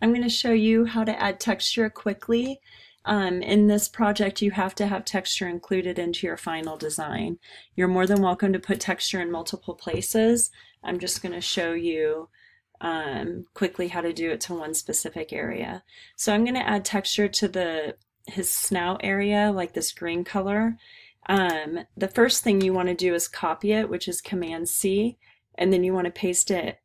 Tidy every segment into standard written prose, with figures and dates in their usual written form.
I'm going to show you how to add texture quickly. In this project, you have to have texture included into your final design. You're more than welcome to put texture in multiple places. I'm just going to show you quickly how to do it to one specific area. So I'm going to add texture to his snout area, like this green color. The first thing you want to do is copy it, which is Command C, and then you want to paste it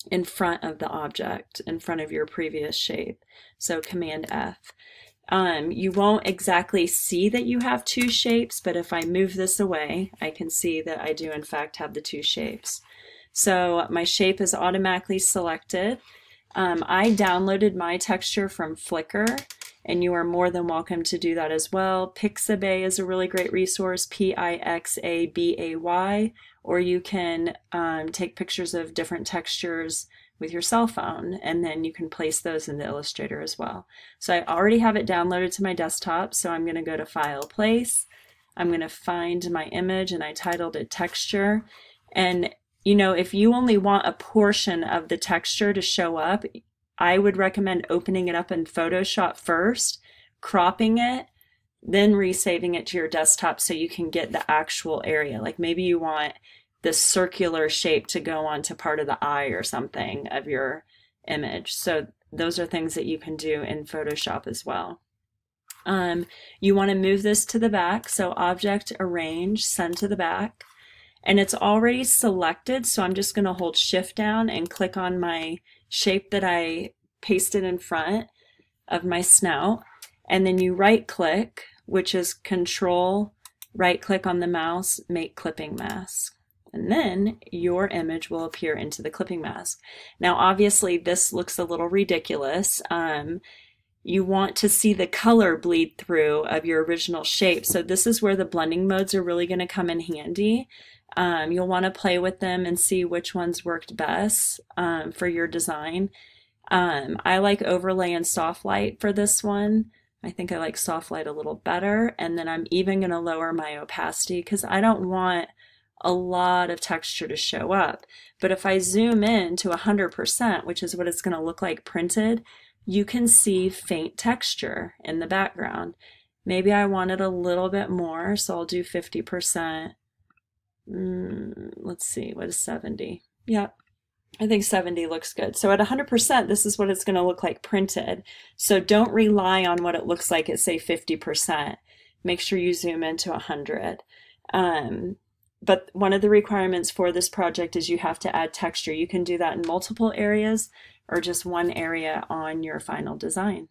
in front of the object, in front of your previous shape. So Command F. You won't exactly see that you have two shapes, but if I move this away, I can see that I do in fact have the two shapes. So my shape is automatically selected. I downloaded my texture from Flickr, and you are more than welcome to do that as well. Pixabay is a really great resource, Pixabay, or you can take pictures of different textures with your cell phone, and then you can place those into Illustrator as well. So I already have it downloaded to my desktop, so I'm going to go to File, Place. I'm going to find my image, and I titled it Texture. And you know, if you only want a portion of the texture to show up, I would recommend opening it up in Photoshop first, cropping it, then resaving it to your desktop so you can get the actual area. Like maybe you want this circular shape to go onto part of the eye or something of your image. So those are things that you can do in Photoshop as well. You want to move this to the back, so Object, Arrange, Send to the back. And it's already selected, so I'm just going to hold Shift down and click on my shape that I pasted in front of my snout. And then you right click, which is Control, right click on the mouse, make clipping mask. And then your image will appear into the clipping mask. Now obviously this looks a little ridiculous. You want to see the color bleed through of your original shape. So this is where the blending modes are really going to come in handy. You'll want to play with them and see which ones worked best for your design. I like overlay and soft light for this one. I think I like soft light a little better. And then I'm even going to lower my opacity because I don't want a lot of texture to show up. But if I zoom in to 100%, which is what it's going to look like printed, you can see faint texture in the background. Maybe I want it a little bit more, so I'll do 50%. Let's see, what is 70? Yeah, I think 70 looks good. So at 100%, this is what it's going to look like printed. So don't rely on what it looks like at, say, 50%. Make sure you zoom into 100. But one of the requirements for this project is you have to add texture. You can do that in multiple areas or just one area on your final design.